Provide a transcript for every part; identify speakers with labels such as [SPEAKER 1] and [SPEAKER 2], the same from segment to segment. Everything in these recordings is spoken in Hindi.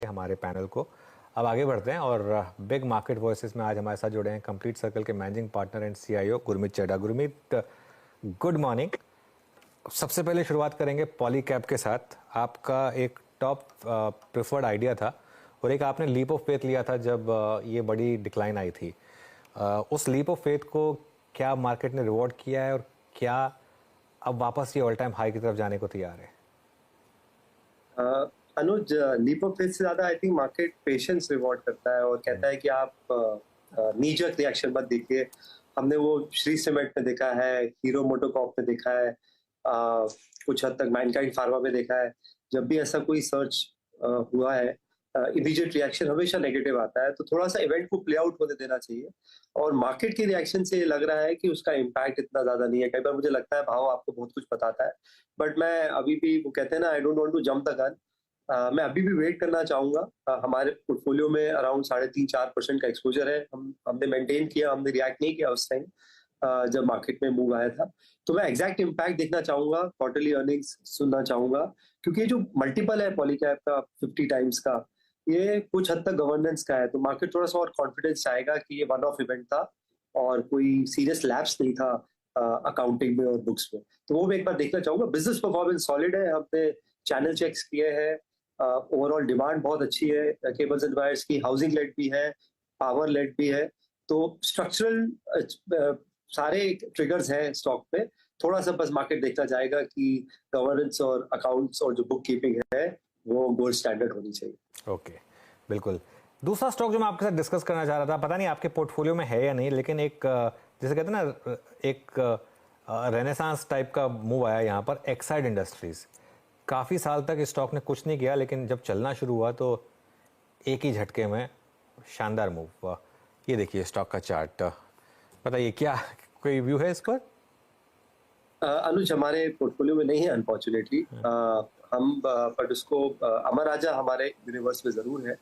[SPEAKER 1] हमारे पैनल को। अब आगे बढ़ते हैं और बिग मार्केट वॉइसेस में आज हमारे साथ जुड़े हैं कंप्लीट सर्कल के managing partner and CEO Gurmeet Chadha. Gurmeet, good morning. सबसे पहले शुरुआत करेंगे पॉलीकैब के साथ। आपका एक टॉप प्रेफर्ड आइडिया था और एक आपने लीप ऑफ फेथ लिया था जब ये बड़ी डिक्लाइन आई थी। उस लीप ऑफ फेथ को क्या मार्केट ने रिवॉर्ड किया है और क्या अब वापस ये ऑल टाइम हाई की तरफ जाने को तैयार है?
[SPEAKER 2] अनुज, लीप ऑफ फेथ से ज्यादा I think market patience reward करता है और कहता है कि आप नीजक रिएक्शन मत देखिए। हमने वो श्री सीमेंट में देखा है, हीरो मोटोकॉर्प में देखा है, कुछ हद तक मैनकाइंड फार्मा में देखा है। जब भी ऐसा कोई सर्च हुआ है, इमीडिएट रिएक्शन हमेशा नेगेटिव आता है, तो थोड़ा सा इवेंट को प्ले आउट होने देना चाहिए। और मार्केट की रिएक्शन से ये लग रहा है कि उसका इम्पैक्ट इतना ज्यादा नहीं है। कई बार मुझे लगता है भाव आपको बहुत कुछ बताता है, बट मैं अभी भी, वो कहते हैं ना, I don't want to jump the gun. मैं अभी भी वेट करना चाहूंगा। हमारे पोर्टफोलियो में अराउंड 3.5-4% का एक्सपोजर है। हमने मेंटेन किया, हमने रिएक्ट नहीं किया उस टाइम जब मार्केट में मूव आया था। तो मैं एग्जैक्ट इम्पैक्ट देखना चाहूंगा, क्वार्टरली अर्निंग्स सुनना चाहूंगा, क्योंकि ये जो मल्टीपल है पॉलीकैब का 50 टाइम्स का, ये कुछ हद तक गवर्नेंस का है। तो मार्केट थोड़ा सा और कॉन्फिडेंस चाहेगा कि ये वन ऑफ इवेंट था और कोई सीरियस लैप्स नहीं था अकाउंटिंग में और बुक्स में। तो वो मैं एक बार देखना चाहूंगा। बिजनेस परफॉर्मेंस सॉलिड है, हमने चैनल चेक्स किए हैं, ओवरऑल डिमांड बहुत अच्छी है केबल्स एंड वायर्स की, हाउसिंग लेड भी है, पावर लेड भी है। तो स्ट्रक्चरल सारे ट्रिगर्स हैं स्टॉक पे। थोड़ा सा बस मार्केट देखना चाहेगा कि गवर्नेंस और अकाउंट्स और जो बुक कीपिंग है वो गोल्ड स्टैंडर्ड होनी चाहिए।
[SPEAKER 1] ओके, बिल्कुल। दूसरा स्टॉक जो मैं आपके साथ डिस्कस करना चाह रहा था, पता नहीं आपके पोर्टफोलियो में है या नहीं, लेकिन एक जैसे कहते हैं ना, एक रेनेसांस टाइप का मूव आया यहाँ पर, एक्साइड इंडस्ट्रीज। काफ़ी साल तक इस स्टॉक ने कुछ नहीं किया, लेकिन जब चलना शुरू हुआ तो एक ही झटके में शानदार मूव हुआ। ये देखिए स्टॉक का चार्ट। बताइए क्या कोई व्यू है इस पर?
[SPEAKER 2] अनुज, हमारे पोर्टफोलियो में नहीं है अनफॉर्चुनेटली। हम बट उसको अमर राजा हमारे यूनिवर्स में जरूर है।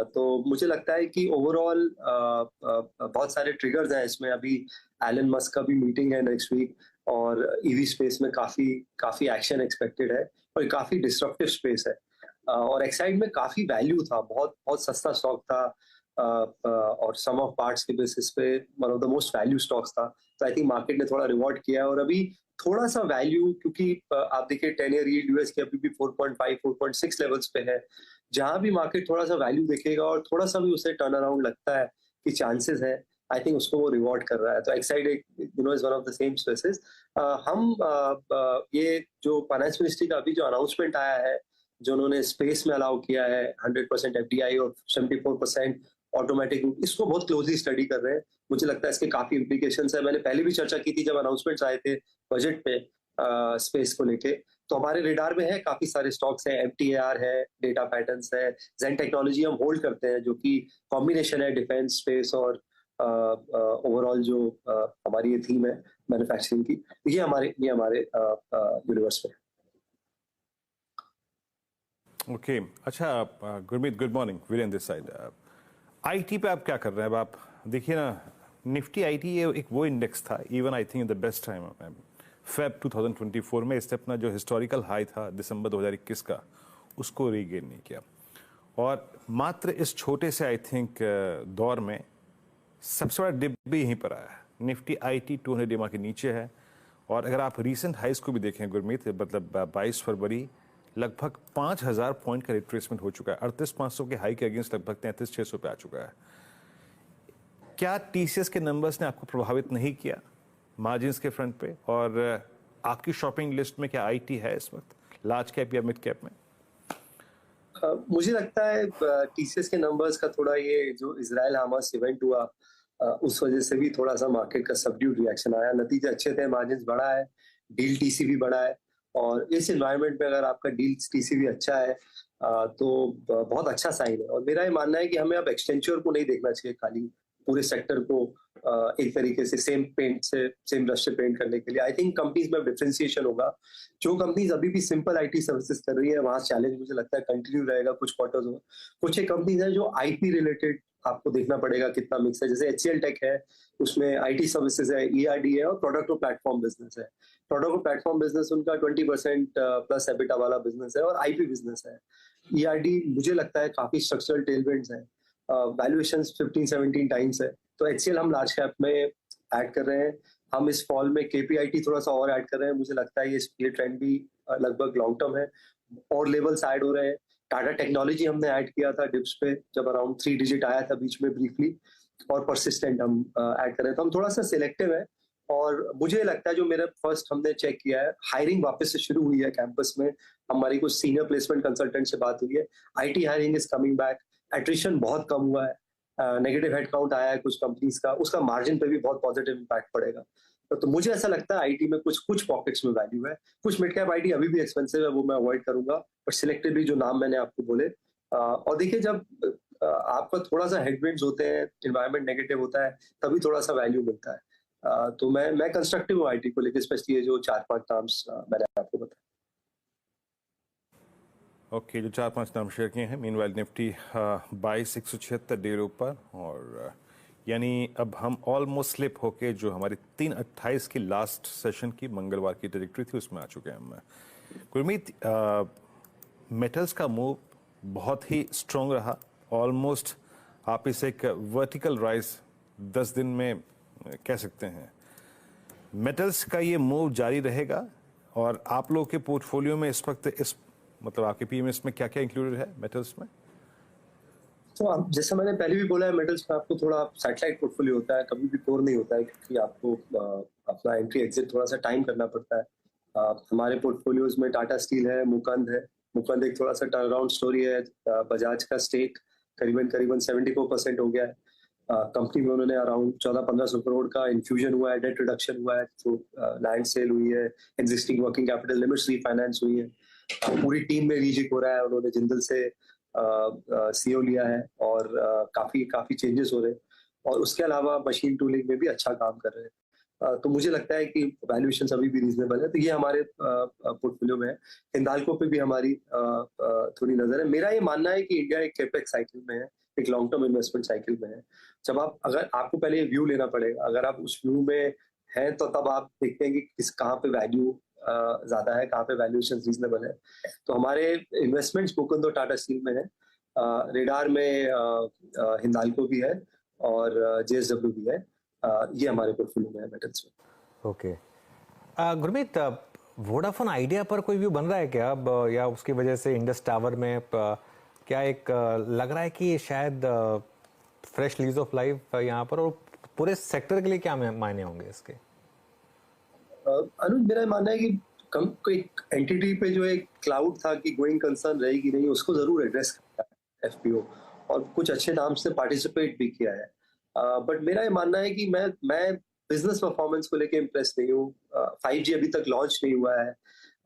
[SPEAKER 2] तो मुझे लगता है कि ओवरऑल बहुत सारे ट्रिगर्स हैं इसमें। अभी एलन मस्क का भी मीटिंग है नेक्स्ट वीक और ईवी स्पेस में काफी एक्शन एक्सपेक्टेड है और ये काफी डिस्ट्रप्टिव स्पेस है। और एक्साइड में काफी वैल्यू था, बहुत बहुत सस्ता स्टॉक था और सम ऑफ पार्ट्स के बेसिस पे one of the most value stocks था। तो आई थिंक मार्केट ने थोड़ा रिवॉर्ड किया है और अभी थोड़ा सा वैल्यू, क्योंकि आप देखिए 10 ईयर यील्ड यूएस की अभी भी 4.5 4.6 लेवल्स पे है। जहां भी मार्केट थोड़ा सा वैल्यू देखेगा और थोड़ा सा भी उसे टर्न अराउंड लगता है कि चांसेस है, आई थिंक उसको वो रिवॉर्ड कर रहा है। तो एक्साइड एक is one of the same spaces. हम ये जो फाइनेंस मिनिस्ट्री का अभी जो अनाउंसमेंट आया है, जो उन्होंने स्पेस में अलाउ किया है 100% एफडीआई और 74% ऑटोमेटिक रूट, इसको बहुत क्लोजली स्टडी कर रहे हैं। मुझे लगता है इसके काफी इम्प्लीकेशंस है। मैंने पहले भी चर्चा की थी जब अनाउंसमेंट्स आए थे बजट पे स्पेस को लेके। तो हमारे रेडार में है, काफी सारे स्टॉक्स हैं, एमटीएआर है, डेटा पैटर्न्स है, जेन टेक्नोलॉजी हम होल्ड करते हैं, जो कि कॉम्बिनेशन है डिफेंस, स्पेस और ओवरऑल जो हमारी ये थीम है मैन्युफैक्चरिंग की। ये हमारे यूनिवर्स में।
[SPEAKER 3] ओके, अच्छा Gurmeet, good morning, Virendra this side. IT पे आप क्या कर रहे हैं? अब आप देखिए ना, निफ्टी आईटी ये एक वो इंडेक्स था, even I think in the best time Feb 2024 में इसने अपना जो हिस्टोरिकल हाई था दिसंबर 2021 का, उसको रीगेन नहीं किया। और मात्र इस छोटे से आई थिंक दौर में सबसे बड़ा डिप भी यहीं पर आया है। निफ्टी आईटी 200 डीमा के नीचे है। और अगर आप रीसेंट हाइज को भी देखें गुरमीत, मतलब 22 फरवरी लगभग 5000 पॉइंट का रिट्रेसमेंट हो चुका है। 38,500 के हाई के अगेंस्ट लगभग 33,600 पे आ चुका है। क्या टीसीएस के नंबर्स ने आपको प्रभावित नहीं किया मार्जिन्स के फ्रंट पे? और आपकी शॉपिंग लिस्ट में क्या आईटी है इस वक्त, लार्ज कैप या मिड कैप में?
[SPEAKER 2] मुझे लगता है टीसीएस के नंबर्स का थोड़ा, ये जो इजराइल हमास इवेंट हुआ उस वजह से भी थोड़ा सा मार्केट का सबड्यूड रिएक्शन आया। नतीजे अच्छे थे, मार्जिन्स बढ़ा है, डील टीसी भी बढ़ा है। और इस एनवायरनमेंट में अगर आपका डील टीसी भी अच्छा है तो बहुत अच्छा साइन है। और मेरा ये मानना है कि हमें अब एक्सटेंचर को नहीं देखना चाहिए खाली, पूरे सेक्टर को एक तरीके से सेम पेंट से सेम ब्रश से पेंट करने के लिए। आई थिंक कंपनीज में डिफरेंशिएशन होगा। जो कंपनीज अभी भी सिंपल आईटी सर्विसेज कर रही है वहां चैलेंज मुझे लगता है कंटिन्यू रहेगा कुछ क्वार्टर्स में। कुछ एक कंपनीज है जो आईटी रिलेटेड आपको देखना पड़ेगा कितना मिक्स है, जैसे HCL टेक है, उसमें आईटी सर्विसेज है, ERD है और प्रोडक्ट और प्लेटफॉर्म बिजनेस है। प्रोडक्ट और प्लेटफॉर्म बिजनेस उनका 20% प्लस एबिटा वाला बिजनेस है और आईपी बिजनेस है। ERD मुझे लगता है काफी स्ट्रक्चरल टेलविंड्स है, वैल्यूएशन 15-17 टाइम्स है। तो HCL हम लार्ज कैप में ऐड कर रहे हैं। हम इस फॉल में KPIT थोड़ा सा और ऐड कर रहे हैं। मुझे लगता है ये ट्रेंड भी लगभग लॉन्ग टर्म है और लेवल्स ऐड हो रहे हैं। टाटा टेक्नोलॉजी हमने ऐड किया था डिप्स पे जब अराउंड 3 डिजिट आया था बीच में ब्रीफली, और परसिस्टेंट हम ऐड कर रहे हैं। तो हम थोड़ा सा सिलेक्टिव है और मुझे लगता है जो मेरा फर्स्ट हमने चेक किया है, हायरिंग वापस से शुरू हुई है कैंपस में। हमारी कुछ सीनियर प्लेसमेंट कंसल्टेंट से बात हुई है, IT hiring is coming back, attrition बहुत कम हुआ है, नेगेटिव हेडकाउंट आया है कुछ कंपनीज का, उसका मार्जिन पे भी बहुत पॉजिटिव इम्पैक्ट पड़ेगा। तो मुझे ऐसा लगता है आईटी में कुछ पॉकेट्स में वैल्यू है। कुछ मिड कैप आईटी अभी भी एक्सपेंसिव है, वो मैं अवॉइड करूंगा, पर सिलेक्टिवली जो नाम मैंने आपको बोले। और देखिए जब आपका थोड़ा सा हेडविंड्स होते हैं, एनवायरनमेंट नेगेटिव होता है, तभी थोड़ा सा वैल्यू मिलता है। तो मैं कंस्ट्रक्टिव हूँ आईटी को लेकर, स्पेशली ये जो 4-5 नाम्स मैंने आपको बताया।
[SPEAKER 3] ओके, जो 4-5 नाम शेयर किए हैं। मीनवाइल निफ्टी 22,176 डेर ऊपर, और यानी अब हम ऑलमोस्ट स्लिप होके जो हमारी 3:28 की लास्ट सेशन की मंगलवार की ट्रैजेक्टरी थी उसमें आ चुके हैं हम। गुरमीत, मेटल्स का मूव बहुत ही स्ट्रॉन्ग रहा, ऑलमोस्ट आप इसे एक वर्टिकल राइज 10 दिन में कह सकते हैं। मेटल्स का ये मूव जारी रहेगा, और आप लोगों के पोर्टफोलियो में इस वक्त मतलब आपके पीएमएस में क्या क्या इंक्लूडेड है मेटल्स में?
[SPEAKER 2] तो आप जैसे मैंने पहले भी बोला है, मेटल्स में आपको थोड़ा सैटेलाइट पोर्टफोलियो होता है, कभी भी कोर नहीं होता है, क्योंकि आपको अपना एंट्री एग्जिट थोड़ा सा टाइम करना पड़ता है। हमारे पोर्टफोलियोज में टाटा स्टील है, मुकंद है। मुकंद एक थोड़ा सा टर्नअराउंड स्टोरी है। बजाज का स्टेक करीबन 74% हो गया है। कंपनी में उन्होंने अराउंड 1400-1500 करोड़ का इन्फ्यूजन हुआ है, डेट रिडक्शन हुआ है, तो लैंड सेल हुई है, existing working capital limits refinance हुई है, पूरी टीम में रीजिक हो रहा है, उन्होंने जिंदल से CEO लिया है, और काफी चेंजेस हो रहे हैं, और उसके अलावा मशीन टूलिंग में भी अच्छा काम कर रहे हैं। तो मुझे लगता है कि वैल्यूएशन अभी भी रीजनेबल है। तो ये हमारे पोर्टफोलियो में है। हिंदाल्को पे भी हमारी थोड़ी नजर है। मेरा ये मानना है कि इंडिया एक कैपेक्स साइकिल में है, एक लॉन्ग टर्म इन्वेस्टमेंट साइकिल में है। जब अगर आपको पहले व्यू लेना पड़ेगा, अगर आप उस व्यू में हैं तो तब आप देखते हैं कि कहाँ पे वैल्यू ज्यादा है, कहाँ पे वैल्यूएशन रीजनेबल है। तो हमारे इन्वेस्टमेंट्स मुकुंद और टाटा स्टील में है, रेडार में हिंदाल्को भी है, और JSW भी है। ये हमारे पोर्टफोलियो में है मेटल्स में।
[SPEAKER 1] ओके, गुरमीत, वोडाफोन आइडिया पर कोई व्यू बन रहा है क्या अब, या उसकी वजह से इंडस टावर में क्या एक लग रहा है कि शायद फ्रेश लीज ऑफ लाइफ यहाँ पर, और पूरे सेक्टर के लिए क्या मायने होंगे इसके?
[SPEAKER 2] अनुज, मेरा मानना है कि कोई एंटिटी पे जो एक क्लाउड था कि गोइंग कंसर्न रहेगी नहीं, उसको जरूर एड्रेस करता है FPO, और कुछ अच्छे नाम से पार्टिसिपेट भी किया है। बट मेरा ये मानना है कि मैं बिजनेस परफॉर्मेंस को लेके इम्प्रेस नहीं हूँ। 5G अभी तक लॉन्च नहीं हुआ है।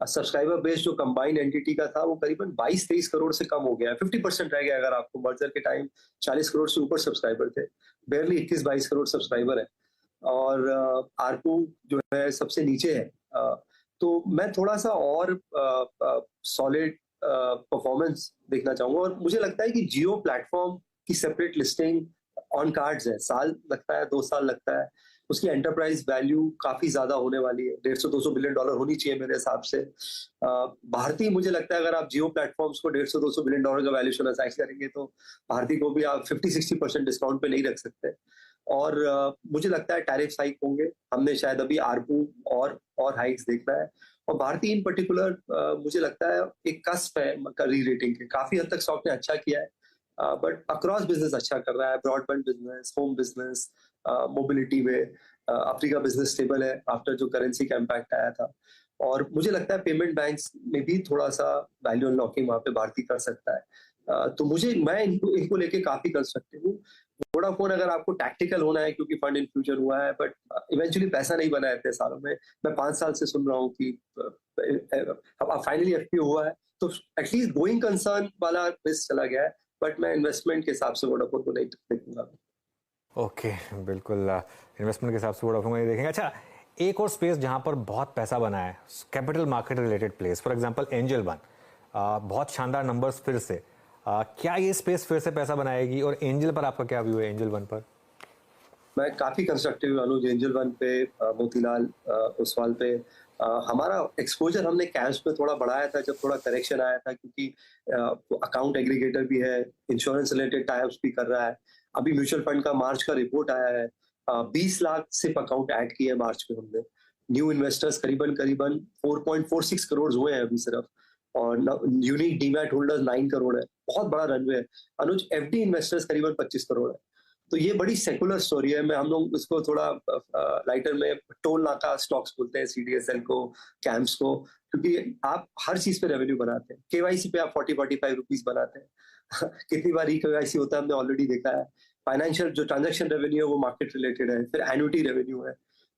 [SPEAKER 2] सब्सक्राइबर बेस जो कंबाइंड एंटिटी का था वो करीबन 22-23 करोड़ से कम हो गया है, 50% रह गया। अगर आपको मर्जर के टाइम 40 करोड़ से ऊपर सब्सक्राइबर थे, बेरली 21-22 करोड़ सब्सक्राइबर है, और आरपू जो है सबसे नीचे है। तो मैं थोड़ा सा और सॉलिड परफॉर्मेंस देखना चाहूंगा, और मुझे लगता है कि जियो प्लेटफॉर्म की सेपरेट लिस्टिंग ऑन कार्ड्स है। साल लगता है, 2 साल लगता है, उसकी एंटरप्राइज वैल्यू काफी ज्यादा होने वाली है, $150-200 बिलियन होनी चाहिए मेरे हिसाब से। भारती, मुझे लगता है अगर आप जियो प्लेटफॉर्म्स को $150-200 बिलियन का वैल्यूएशन असाइज करेंगे तो भारती को भी आप 50-60% डिस्काउंट पे नहीं रख सकते। और मुझे लगता है टैरिफ हाइक होंगे, हमने शायद अभी आरपू और हाइक्स देखना है। और भारतीय इन पर्टिकुलर मुझे लगता है एक कस्प है री रेटिंग के। काफी हद तक स्टॉक ने अच्छा किया है, बट अक्रॉस बिजनेस अच्छा कर रहा है, broadband business, home business, mobility में अफ्रीका बिजनेस स्टेबल है आफ्टर जो करेंसी का इम्पैक्ट आया था। और मुझे लगता है पेमेंट बैंक्स में भी थोड़ा सा वैल्यू अनलॉकिंग वहां पे भारती कर सकता है। तो मैं इनको लेके काफी कंस्ट्रक्टिव हूँ। वोडाफोन अगर आपको टैक्टिकल होना है क्योंकि फंड इन्फ्यूजन हुआ है, बट इवेंचुअली पैसा नहीं बना है इतने सालों में। मैं 5 साल से सुन रहा हूँ कि अब फाइनली FPO हुआ है, तो एटलीस्ट गोइंग कंसर्न वाला रिस्क चला गया है, बट मैं इन्वेस्टमेंट के हिसाब से वोडाफोन को नहीं देखूंगा।
[SPEAKER 1] ओके, बिल्कुल इन्वेस्टमेंट के हिसाब से वोडाफोन का ये देखेंगे। अच्छा, एक और स्पेस जहां पर बहुत पैसा बना है, capital market related place, for example angel one, बहुत शानदार नंबर्स फिर से। क्या ये स्पेस फिर से पैसा बनाएगी, और एंजल पर आपका क्या व्यू है, एंजल वन पर?
[SPEAKER 2] मैं काफी कंस्ट्रक्टिव हूँ अनुज, एंजल वन पे, मोतीलाल ओसवाल पे। हमारा एक्सपोजर हमने कैश में थोड़ा बढ़ाया था जब थोड़ा करेक्शन आया था, क्योंकि अकाउंट एग्रीगेटर भी है, इंश्योरेंस रिलेटेड टाइप्स भी कर रहा है। अभी म्यूचुअल फंड का मार्च का रिपोर्ट आया है, 20 लाख सिर्फ अकाउंट ऐड किए मार्च में हमने। न्यू इन्वेस्टर्स करीबन करीबन 4.46 करोड़ हुए हैं अभी सिर्फ, और यूनिक डीमैट होल्डर्स 9 करोड़ है। बहुत बड़ा रनवे है अनुज। एफडी इन्वेस्टर्स करीबन 25 करोड़ है। तो ये बड़ी सेकुलर स्टोरी है। मैं हम लोग इसको थोड़ा लाइटर में टोल नाका स्टॉक्स बोलते हैं, सीडीएसएल को, कैम्प्स को, क्योंकि आप हर चीज पे रेवेन्यू बनाते हैं। केवाईसी पे आप 40-45 रुपीज बनाते हैं। कितनी बार केवाईसी होता है हमने ऑलरेडी देखा है। फाइनेंशियल जो ट्रांजैक्शन रेवेन्यू है वो मार्केट रिलेटेड है, फिर एन्युटी रेवेन्यू है।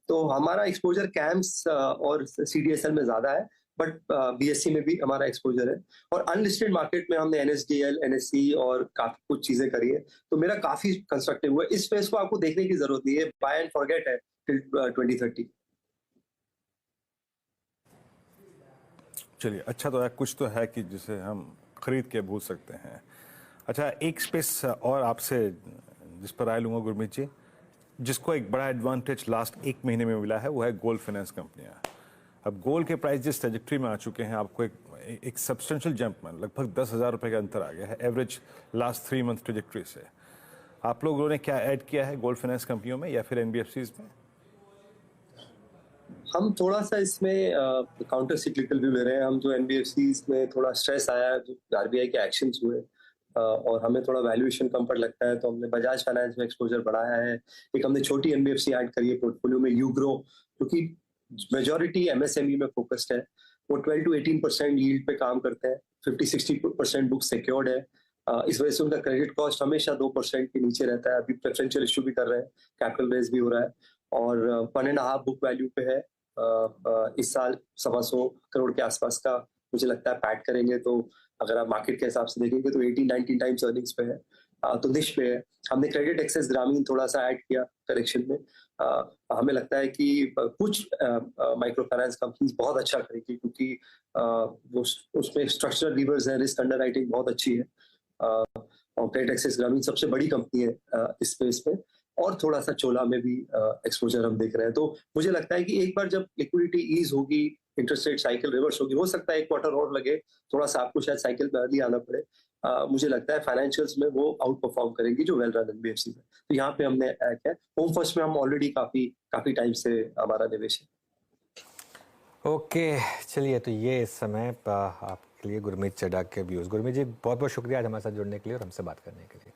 [SPEAKER 2] तो हमारा एक्सपोजर कैम्प्स और सीडीएसएल में ज्यादा है, बट बीएससी में भी हमारा एक्सपोजर है। और अनलिस्टेड मार्केट में हमने एनएसडीएल, एनएससी और काफी कुछ चीजें करी है। तो मेरा काफी कंस्ट्रक्टिव हुआ। इस स्पेस को आपको देखने की जरूरत नहीं है, बाय एंड फॉरगेट है टिल 2030।
[SPEAKER 3] चलिए, अच्छा तो है, कुछ तो है कि जिसे हम खरीद के भूल सकते हैं। अच्छा, एक स्पेस और आपसे जिस पर राय लूँगा गुरमीत जी, जिसको एक बड़ा एडवांटेज लास्ट 1 महीने में मिला है, वो है गोल्ड फाइनेंस कंपनियां। अब गोल्ड के प्राइस जिस ट्रेजेक्ट्री में आ चुके हैं, आपको एक सब्सटेंशियल जंप में लगभग 10,000 रुपये का अंतर आ गया है एवरेज लास्ट 3 मंथ ट्रेजेक्ट्री से। आप लोगों ने क्या ऐड किया है गोल्ड फाइनेंस कंपनियों में या फिर एनबीएफसीज में?
[SPEAKER 2] हम थोड़ा सा इसमें काउंटर सिक्लिकल व्यू ले रहे हैं। हम जो एनबीएफसीज में थोड़ा स्ट्रेस आया, जो आरबीआई के एक्शंस हुए, और हमें थोड़ा वैल्यूएशन कम पर लगता है, तो हमने बजाज फाइनेंस में एक्सपोजर बढ़ाया है। एक हमने छोटी एनबीएफसी ऐड करी है पोर्टफोलियो में, यूग्रो, क्योंकि मेजॉरिटी एमएसएमई में फोकस्ड है। वो 12 to 18% यील्ड पे काम करते हैं, 50-60% बुक सिक्योर्ड है। इस वजह से उनका क्रेडिट कॉस्ट हमेशा 2% के नीचे रहता है। अभी प्रेफरेंशियल इशू भी कर रहे हैं, कैपिटल रेज भी हो रहा है, और 1.5 बुक वैल्यू पे है। इस साल 125 करोड़ के आसपास का मुझे लगता है पैट करेंगे। तो अगर आप मार्केट के हिसाब से देखेंगे तो 18-19 टाइम्स अर्निंग्स पे है, तो निश पे है। हमने क्रेडिट एक्सेस ग्रामीण थोड़ा सा ऐड किया करेक्शन में। हमें लगता है कि कुछ माइक्रो फाइनेंस कंपनीज बहुत अच्छा करेगी, क्योंकि वो उसमें स्ट्रक्चरल लीवर्स है, रिस्क अंडरराइटिंग बहुत अच्छी है, और क्रेडिट एक्सेस ग्रामीण सबसे बड़ी कंपनी है इस स्पेस में। और थोड़ा सा चोला में भी एक्सपोजर हम देख रहे हैं। तो मुझे लगता है कि एक बार जब लिक्विडिटी ईज होगी, इंटरेस्ट रेट साइकिल रिवर्स होगी, हो सकता है 1 क्वार्टर और लगे, थोड़ा सा आपको शायद साइकिल में अर्ली आना पड़े। मुझे लगता है फाइनेंशियल्स में वो आउट परफॉर्म करेंगी जो वेल रन एनबीएफसी में। तो यहाँ पे हमने ऐड किया। होम फर्स्ट में हम ऑलरेडी काफी टाइम से हमारा निवेश है।
[SPEAKER 1] ओके, चलिए, तो ये इस समय आपके लिए गुरमीत चड्ढा के व्यूज़। गुरमीत जी, बहुत बहुत शुक्रिया आज हमारे साथ जुड़ने के लिए और हमसे बात करने के लिए।